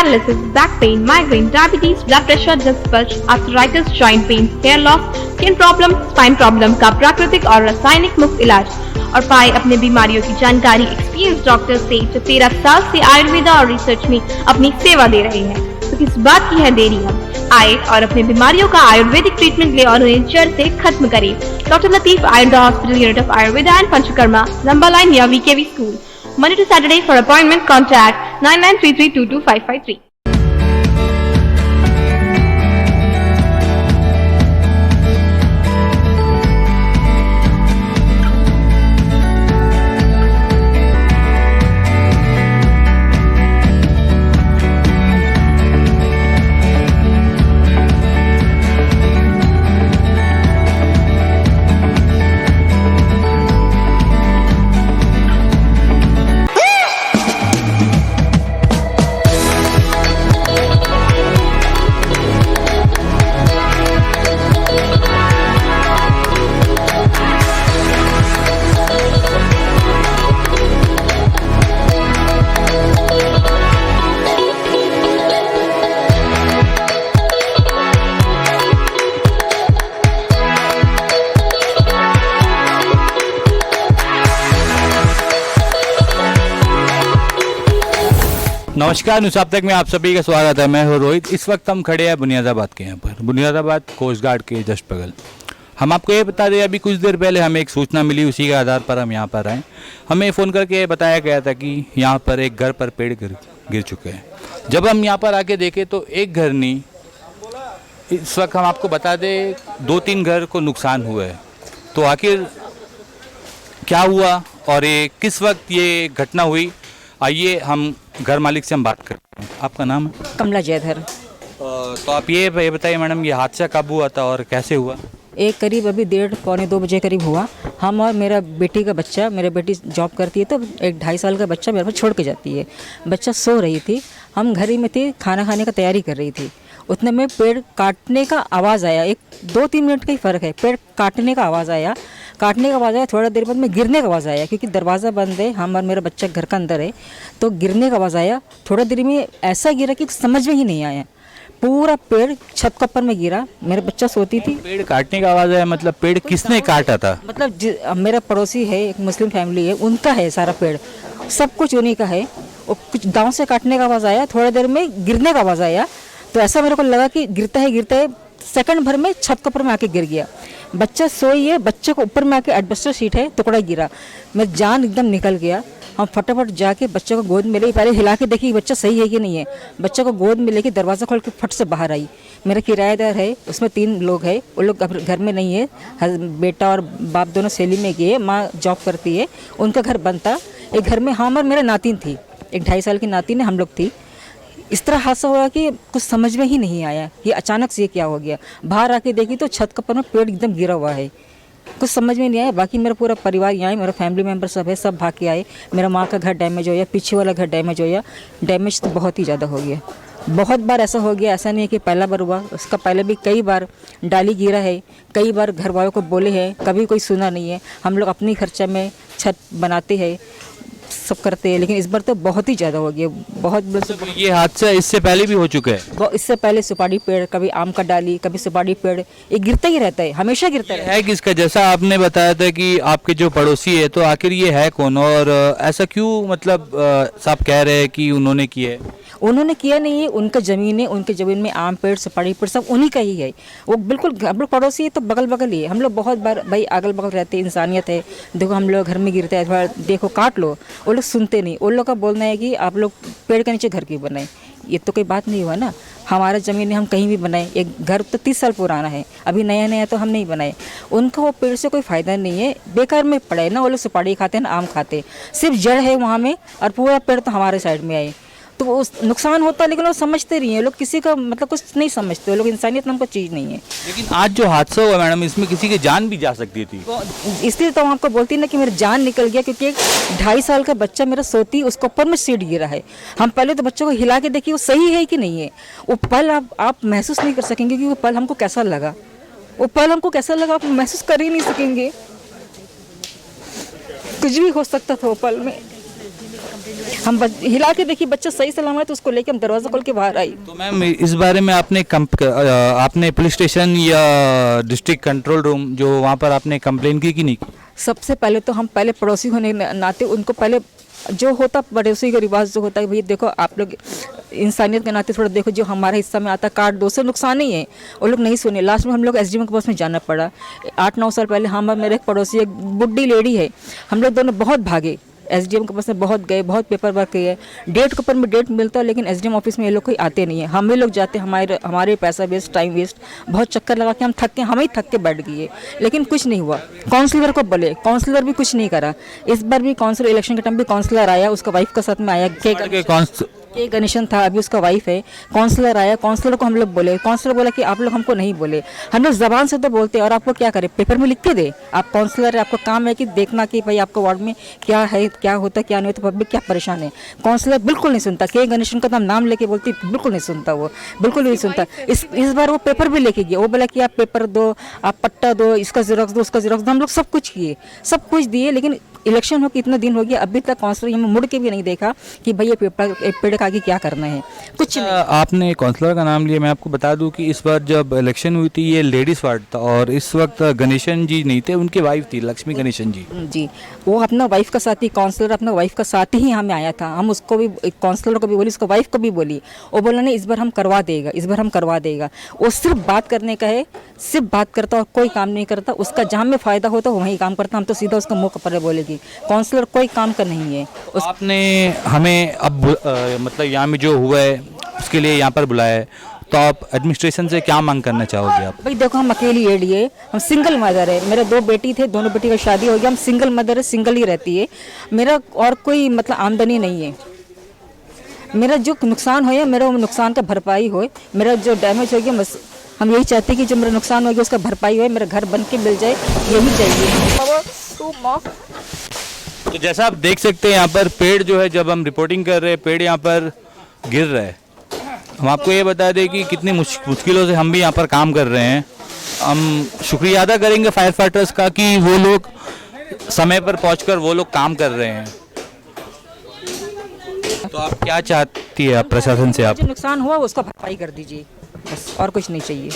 paralysis, back pain, migraine, diabetes, blood pressure, disc bulge, arthritis, joint pain, hair loss, skin problem, spine problem का प्राकृतिक और रासायनिक मुक्त इलाज और पाए अपने बीमारियों की जानकारी एक्सपीरियंस डॉक्टर से जो 13 साल से आयुर्वेदा और रिसर्च में अपनी सेवा दे रहे हैं। तो किस बात की है देरी, हम आए और अपने बीमारियों का आयुर्वेदिक ट्रीटमेंट ले और उन्हें जड़ से खत्म करें। Doctor Latif, Ayurveda hospital, unit of Ayurveda and panchakarma, लंबा लाइन या VKV school. Monday to Saturday. For appointment, contact 9933222553. नमस्कार, न्यूज़ अब तक में आप सभी का स्वागत है। मैं हूँ रोहित। इस वक्त हम खड़े हैं बुनियादाबाद के यहाँ पर, बुनियादाबाद कोस्ट गार्ड के जस्ट बगल। हम आपको ये बता दें, अभी कुछ देर पहले हमें एक सूचना मिली, उसी के आधार पर हम यहाँ पर आए। हमें फ़ोन करके बताया गया था कि यहाँ पर एक घर पर पेड़ गिर चुके हैं। जब हम यहाँ पर आके देखें तो एक घर नहीं, इस वक्त हम आपको बता दें 2-3 घर को नुकसान हुआ है। तो आखिर क्या हुआ और ये किस वक्त ये घटना हुई, आइए हम घर मालिक से हम बात करते हैं। आपका नाम है? कमला जयधर। तो आप ये बताइए मैडम, ये हादसा कब हुआ था और कैसे हुआ? एक करीब अभी 1:30-2 बजे करीब हुआ। हम और मेरा बेटी का बच्चा, मेरा बेटी जॉब करती है तो एक 2.5 साल का बच्चा मेरे पास छोड़ के जाती है। बच्चा सो रही थी, हम घर ही में थे, खाना खाने का तैयारी कर रही थी। उतने में पेड़ काटने का आवाज़ आया, एक 2-3 मिनट का ही फ़र्क है। पेड़ काटने का आवाज़ आया, थोड़ा देर बाद में गिरने का आवाज़ आया, क्योंकि दरवाज़ा बंद है, हम और मेरा बच्चा घर का अंदर है, तो गिरने का आवाज़ आया। थोड़ा देर में ऐसा गिरा कि समझ में ही नहीं आया, पूरा पेड़ छत के ऊपर में गिरा। मेरा बच्चा सोती थी। पेड़ काटने का आवाज़ आया मतलब पेड़ किसने काटा था? मतलब मेरा पड़ोसी है, एक मुस्लिम फैमिली है, उनका है सारा पेड़, सब कुछ उन्हीं का है। और कुछ दांव से काटने का आवाज़ आया, थोड़ा देर में गिरने का आवाज़ आया। तो ऐसा मेरे को लगा कि गिरता है, सेकंड भर में छत के ऊपर में आके गिर गया। बच्चा सोई है, बच्चे को ऊपर में आके एडबस्टर शीट है, टुकड़ा गिरा। मैं जान एकदम निकल गया। हम फटाफट जाके बच्चे को गोद में ले, पहले हिला के देखी बच्चा सही है कि नहीं है। बच्चे को गोद में लेके दरवाज़ा खोल के फट से बाहर आई। मेरा किराएदार है, उसमें 3 लोग हैं, वो लोग घर में नहीं है। बेटा और बाप दोनों सैली में गए, माँ जॉब करती है, उनका घर बंद था। एक घर में हम और मेरा नातिन थी, एक 2.5 साल की नातिन है, हम लोग थी। इस तरह हादसा हुआ कि कुछ समझ में ही नहीं आया, ये अचानक से क्या हो गया। बाहर आके देखी तो छत के ऊपर में पेड़ एकदम गिरा हुआ है, कुछ समझ में नहीं आया। बाकी मेरा पूरा परिवार यहाँ है, मेरा फैमिली मेम्बर सब है, सब भाग के आए। मेरा माँ का घर डैमेज हो गया, पीछे वाला घर डैमेज हो गया। डैमेज तो बहुत ही ज़्यादा हो गया, बहुत बार ऐसा हो गया। ऐसा नहीं है कि पहला बार हुआ, उसका पहले भी कई बार डाली गिरा है, कई बार घर वालों को बोले हैं, कभी कोई सुना नहीं है। हम लोग अपनी खर्चा में छत बनाते हैं, सब करते हैं, लेकिन इस बार तो बहुत ही ज़्यादा हो गया, बहुत। ये हादसा इससे पहले भी हो चुका है? इससे पहले सुपारी पेड़, कभी आम का डाली, कभी सुपारी पेड़, ये गिरता ही रहता है, हमेशा गिरता है। किसका? जैसा आपने बताया था कि आपके जो पड़ोसी है, तो आखिर ये है कौन और ऐसा क्यों, मतलब सब कह रहे हैं कि उन्होंने किया है? उन्होंने किया नहीं है, उनका ज़मीन है, उनके ज़मीन में आम पेड़, सुपारी पेड़ सब उन्हीं का ही है। वो बिल्कुल हम लोग पड़ोसी है तो बगल बगल ही है। हम लोग बहुत बार भाई अगल बगल रहते, इंसानियत है, देखो हम लोग घर में गिरते हैं, थोड़ा देखो काट लो। वो लोग सुनते नहीं, उन लोग का बोलना है कि आप लोग पेड़ के नीचे घर क्यों बनाए। ये तो कोई बात नहीं हुआ ना, हमारा ज़मीन है, हम कहीं भी बनाए। एक घर तो 30 साल पुराना है, अभी नया नया तो हम नहीं बनाए। उनका वो पेड़ से कोई फ़ायदा नहीं है, बेकार में पड़ा है ना। वो लोग सुपारी खाते हैं ना, आम खाते, सिर्फ जड़ है वहाँ में, और पूरा पेड़ तो हमारे साइड में आए, तो वो नुकसान होता है। लेकिन वो समझते नहीं है लोग, किसी का मतलब कुछ नहीं समझते वो लोग, इंसानियत नाम का चीज़ नहीं है। लेकिन आज जो हादसा हुआ मैडम, इसमें किसी की जान भी जा सकती थी। इसलिए तो हम आपको बोलती ना कि मेरी जान निकल गया, क्योंकि एक 2.5 साल का बच्चा मेरा सोती, उसके ऊपर में सीट गिरा है। हम पहले तो बच्चों को हिला के देखिए वो सही है कि नहीं है। वो पल आप महसूस नहीं कर सकेंगे कि वो पल हमको कैसा लगा, वो पल हमको कैसा लगा आप महसूस कर ही नहीं सकेंगे। कुछ भी हो सकता था वो पल में। हम हिला के देखिए बच्चा सही सलामत, उसको लेके हम दरवाज़ा खोल के बाहर आई। तो मैम इस बारे में आपने पुलिस स्टेशन या डिस्ट्रिक्ट कंट्रोल रूम जो वहाँ पर आपने कंप्लेन की कि नहीं की? सबसे पहले तो हम पहले पड़ोसी होने के नाते उनको पहले जो होता पड़ोसी का रिवाज जो होता है, भैया देखो आप लोग इंसानियत के नाते थोड़ा देखो, जो हमारे हिस्सा में आता काट दो, से नुकसान नहीं है। वो लोग नहीं सुने, लास्ट में हम लोग एसडीएम के पास में जाना पड़ा। 8-9 साल पहले हम और मेरे एक पड़ोसी, एक बुढ़ी लेडी है, हम लोग दोनों बहुत भागे एसडीएम के पास में, बहुत गए, बहुत पेपर वर्क किए, डेट के ऊपर में डेट मिलता है, लेकिन एसडीएम ऑफिस में ये लोग कोई आते नहीं है। हम ही लोग जाते, हमारे पैसा वेस्ट, टाइम वेस्ट, बहुत चक्कर लगा के हम थक के, हम ही थक के बैठ गए, लेकिन कुछ नहीं हुआ। काउंसलर को बोले, काउंसलर भी कुछ नहीं करा। इस बार भी काउंसलर इलेक्शन के टाइम भी काउंसलर आया, उसका वाइफ के साथ में आया, के गणेशन था, अभी उसका वाइफ है। काउंसलर आया, काउंसलर को हम लोग बोले, काउंसलर बोला कि आप लोग हमको नहीं बोले, हम लोग जबान से तो बोलते हैं, और आपको क्या करें, पेपर में लिख के दे। आप काउंसलर है, आपका काम है कि देखना कि भाई आपको वार्ड में क्या है, क्या होता है, क्या नहीं होता, पब्लिक क्या परेशान है। काउंसलर बिल्कुल नहीं सुनता, के गणेशन का नाम लेके बोलती, बिल्कुल नहीं सुनता, वो बिल्कुल नहीं सुनता। इस बार वो पेपर भी लेके गया, वो बोला कि आप पेपर दो, आप पट्टा दो, इसका जेरोक्स दो, उसका जेरोक्स दो। हम लोग सब कुछ किए, सब कुछ दिए, लेकिन इलेक्शन हो के इतना दिन हो गया, अभी तक काउंसलर हमें मुड़ के भी नहीं देखा कि भाई ये पेड़ का आगे क्या करना है, कुछ नहीं। आपने काउंसलर का नाम लिया, मैं आपको बता दूं कि इस बार जब इलेक्शन हुई थी ये लेडीज वार्ड था, और इस वक्त गणेशन जी नहीं थे, उनकी वाइफ थी लक्ष्मी गणेशन जी। वो अपना वाइफ का साथी, काउंसलर अपना वाइफ का साथ ही हमें आया था। हम उसको भी, काउंसलर को भी बोली, उसको वाइफ को भी बोली, वो बोला नहीं इस बार हम करवा देगा, इस बार हम करवा देगा। वो सिर्फ बात करने का है, सिर्फ बात करता और कोई काम नहीं करता। उसका जहाँ में फ़ायदा होता वहीं काम करता, हम तो सीधा उसका मुँह पर बोलेगी। काउंसलर कोई काम का नहीं है। आपने हमें अब मतलब यहाँ में जो हुआ है उसके लिए यहाँ पर बुलाया है, तो आप एडमिनिस्ट्रेशन से क्या मांग करना चाहोगे आप? भाई देखो, हम अकेली एडी है, हम सिंगल मदर है, मेरे 2 बेटी थे, दोनों बेटी का शादी हो गया, हम सिंगल मदर है, सिंगल ही रहती है। मेरा और कोई मतलब आमदनी नहीं है। मेरा जो नुकसान हो, मेरा नुकसान का भरपाई हो, मेरा जो डैमेज हो गया, बस हम यही चाहते हैं कि जो मेरा नुकसान हो गया उसका भरपाई हो, मेरा घर बन के मिल जाए, यही चाहिए। तो जैसा आप देख सकते हैं यहाँ पर पेड़ जो है, जब हम रिपोर्टिंग कर रहे हैं पेड़ यहाँ पर गिर रहा है। हम आपको ये बता दें कि कितनी मुश्किलों से हम भी यहाँ पर काम कर रहे हैं। हम शुक्रिया अदा करेंगे फायर फाइटर्स का कि वो लोग समय पर पहुंचकर वो लोग काम कर रहे हैं। तो आप क्या चाहती है आप प्रशासन से? आप जो नुकसान हुआ उसका भरपाई कर दीजिए, बस और कुछ नहीं चाहिए।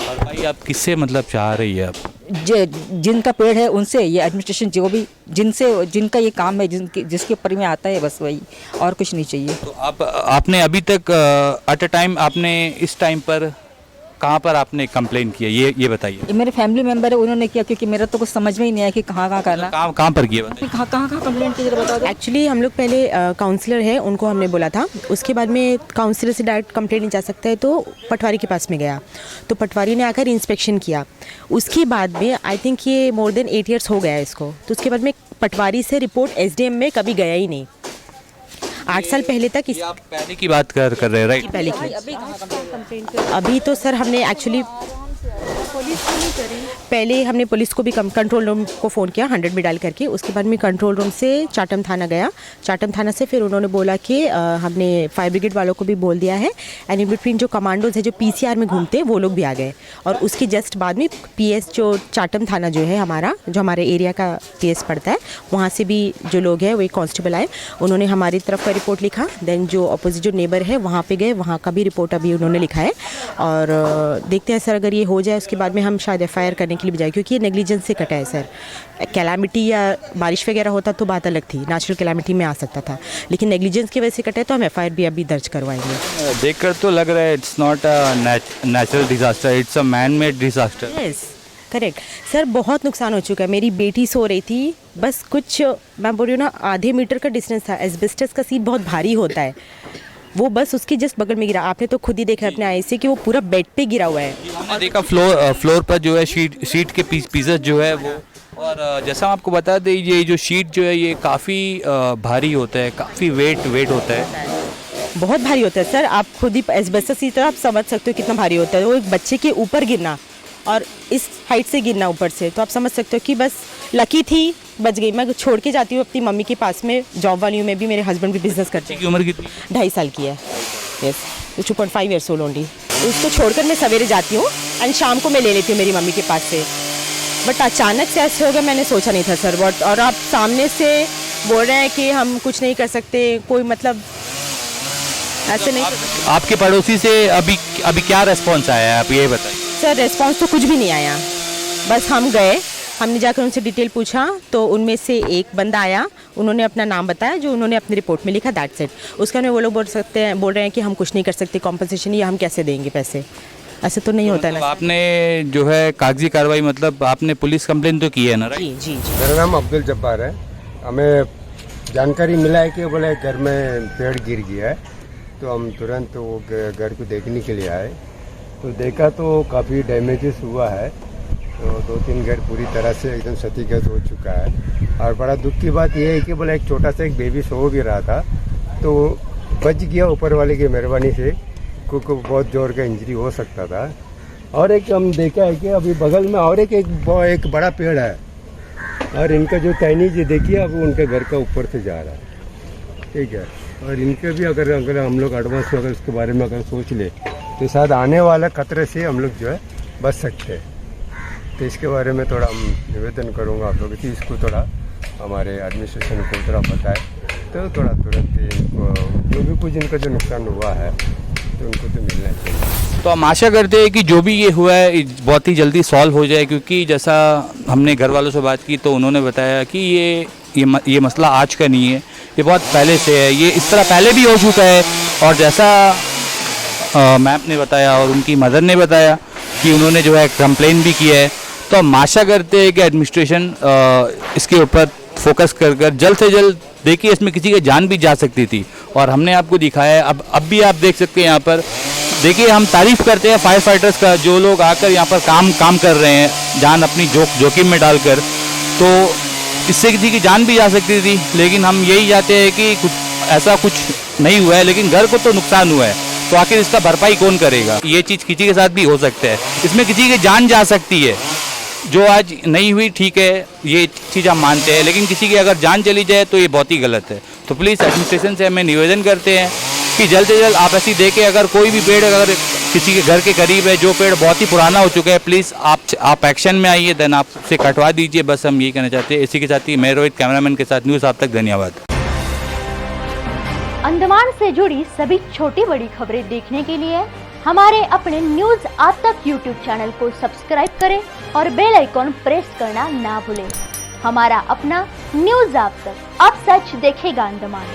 और भाई आप किससे मतलब चाह रही है आप? जिनका पेड़ है उनसे, ये एडमिनिस्ट्रेशन जो भी जिनका ये काम है, जिसके ऊपर में आता है, बस वही, और कुछ नहीं चाहिए। तो आपने अभी तक एट अ टाइम आपने इस टाइम पर कहाँ पर आपने कंप्लेन किया, ये बताइए। ये मेरे फैमिली मेंबर है, उन्होंने किया, क्योंकि मेरा तो कुछ समझ में ही नहीं आया कि कहाँ करना। कहाँ पर किया? कहाँ कंप्लेंट की जरा बता दो। एक्चुअली हम लोग पहले काउंसलर है, उनको हमने बोला था, उसके बाद में काउंसलर से डायरेक्ट कंप्लेंट नहीं जा सकता है, तो पटवारी के पास में गया, तो पटवारी ने आकर इंस्पेक्शन किया। उसके बाद में आई थिंक ये मोर देन 8 ईयर्स हो गया है इसको, तो उसके बाद में पटवारी से रिपोर्ट एसडीएम में कभी गया ही नहीं। 8 साल पहले तक आप पहले की बात कर रहे हैं, राइट? पहले की अभी तो सर हमने एक्चुअली पहले हमने पुलिस को भी कंट्रोल रूम को फ़ोन किया 100 में डाल करके। उसके बाद में कंट्रोल रूम से चाटम थाना गया, चाटम थाना से फिर उन्होंने बोला कि हमने फायर ब्रिगेड वालों को भी बोल दिया है, एंड इन बिटवीन जो कमांडोज है जो पीसीआर में घूमते वो लोग भी आ गए। और उसके जस्ट बाद में पीएस जो चाटम थाना जो है हमारा, जो हमारे एरिया का पीएस पड़ता है, वहाँ से भी जो लोग हैं वो एक कांस्टेबल आए, उन्होंने हमारी तरफ का रिपोर्ट लिखा। देन जो अपोजिट जो नेबर है वहाँ पे गए, वहाँ का भी रिपोर्ट अभी उन्होंने लिखा है। और देखते हैं सर, अगर ये हो जाए उसके बाद में हम शायद एफआईआर करने के लिए भी जाए, क्योंकि ये नेग्लिजेंस से कटा है सर। कैलामिटी या बारिश वगैरह होता तो बात अलग थी, नेचुरल कैलामिटी में आ सकता था, लेकिन नेग्लिजेंस की वजह से कटा है, तो हम एफआईआर भी अभी दर्ज करवाएंगे। देखकर तो लग रहा है it's not a natural disaster, it's a man made disaster. Yes correct sir, बहुत नुकसान हो चुका है। मेरी बेटी सो रही थी, बस कुछ मैं बोल रही हूँ ना, आधे मीटर का डिस्टेंस था। एस्बेस्टस का सीट बहुत भारी होता है, वो बस उसके जस्ट बगल में गिरा। आपने तो खुद ही देखा अपने आई से कि वो पूरा बेड पे गिरा हुआ है। हमने देखा फ्लोर पर जो है शीट के पीसेस जो है वो, और जैसा हम आपको बता दें ये जो शीट जो है ये काफ़ी भारी होता है, काफ़ी वेट होता है, बहुत भारी होता है सर। आप खुद ही एस्बेस्टस की तरह आप समझ सकते हो कितना भारी होता है। वो एक बच्चे के ऊपर गिरना और इस हाइट से गिरना ऊपर से, तो आप समझ सकते हो कि बस लकी थी, बच गई। मैं छोड़ के जाती हूँ अपनी मम्मी के पास में, जॉब वाली हूँ मैं भी, मेरे हस्बैंड भी बिजनेस करते हैं। उम्र कितनी? 2.5 साल की है। Yes, 2.5 years old only. उसको छोड़कर मैं सवेरे जाती हूँ एंड शाम को मैं ले लेती हूँ मेरी मम्मी के पास से। बट अचानक से ऐसे हो गया, मैंने सोचा नहीं था सर। और आप सामने से बोल रहे हैं कि हम कुछ नहीं कर सकते, कोई मतलब ऐसे नहीं। आपके पड़ोसी से अभी क्या रेस्पॉन्स आया है, आप ये बताइए। सर रेस्पॉन्स तो कुछ भी नहीं आया, बस हम गए, हमने जाकर उनसे डिटेल पूछा तो उनमें से एक बंदा आया, उन्होंने अपना नाम बताया जो उन्होंने अपनी रिपोर्ट में लिखा, दैट्स इट। उसके में वो लोग बोल रहे हैं कि हम कुछ नहीं कर सकते, कॉम्पनसेशन या हम कैसे देंगे पैसे, ऐसे तो नहीं होता है मतलब ना। आपने जो है कागजी कार्रवाई, मतलब आपने पुलिस कंप्लेन तो की है ना? जी जी जी। मेरा नाम अब्दुल जब्बार है। हमें जानकारी मिला है कि बोले घर में पेड़ गिर गया है, तो हम तुरंत वो घर को देखने के लिए आए, तो देखा तो काफ़ी डैमेजेस हुआ है, तो 2-3 घर पूरी तरह से एकदम क्षतिग्रस्त हो चुका है। और बड़ा दुख की बात यह है कि बोले एक छोटा सा एक बेबी सो भी रहा था, तो बच गया ऊपर वाले की मेहरबानी से, क्योंकि बहुत जोर का इंजरी हो सकता था। और एक हम देखा है कि अभी बगल में और एक बड़ा पेड़ है, और इनका जो टहनी जी देखिए अब उनके घर का ऊपर से जा रहा है, ठीक है। और इनके भी अगर हम लोग एडवांस में अगर उसके बारे में अगर सोच ले तो शायद आने वाला खतरे से हम लोग जो है बच सकते हैं। तो इसके बारे में थोड़ा हम निवेदन करूँगा आप लोग कि इसको थोड़ा हमारे एडमिनिस्ट्रेशन को थोड़ा बताए, तो थोड़ा तुरंत इनको जो भी कुछ इनका जो नुकसान हुआ है तो उनको तो मिलना चाहिए। तो हम आशा करते हैं कि जो भी ये हुआ है बहुत ही जल्दी सॉल्व हो जाए, क्योंकि जैसा हमने घर वालों से बात की तो उन्होंने बताया कि ये मसला आज का नहीं है, ये बहुत पहले से है, ये इस तरह पहले भी हो चुका है। और जैसा मैम ने बताया और उनकी मदर ने बताया कि उन्होंने जो है कंप्लेन भी किया है, तो हम आशा करते हैं कि एडमिनिस्ट्रेशन इसके ऊपर फोकस कर जल्द से जल्द, देखिए इसमें किसी की जान भी जा सकती थी और हमने आपको दिखाया है। अब भी आप देख सकते हैं यहाँ पर, देखिए हम तारीफ़ करते हैं फायर फाइटर्स का, जो लोग आकर यहाँ पर काम कर रहे हैं, जान अपनी जोखिम में डालकर, तो इससे किसी की जान भी जा सकती थी। लेकिन हम यही चाहते हैं कि ऐसा कुछ नहीं हुआ है, लेकिन घर को तो नुकसान हुआ है, तो आखिर इसका भरपाई कौन करेगा? ये चीज़ किसी के साथ भी हो सकता है, इसमें किसी की जान जा सकती है। जो आज नहीं हुई ठीक है, ये चीज़ हम मानते हैं, लेकिन किसी की अगर जान चली जाए तो ये बहुत ही गलत है। तो प्लीज़ एडमिनिस्ट्रेशन से हमें निवेदन करते हैं कि जल्द से जल्द आप ऐसी देखें, अगर कोई भी पेड़ अगर किसी के घर के करीब है, जो पेड़ बहुत ही पुराना हो चुका है, प्लीज़ आप एक्शन में आइए, देन आप उसे कटवा दीजिए। बस हम यही कहना चाहते हैं। इसी के साथ ही मैं रोहित, कैमरामैन के साथ न्यूज़ आप तक, धन्यवाद। अंडमान से जुड़ी सभी छोटी बड़ी खबरें देखने के लिए हमारे अपने न्यूज आज तक यूट्यूब चैनल को सब्सक्राइब करें और बेल आइकॉन प्रेस करना ना भूलें। हमारा अपना न्यूज आज तक, अब सच देखेगा अंडमान।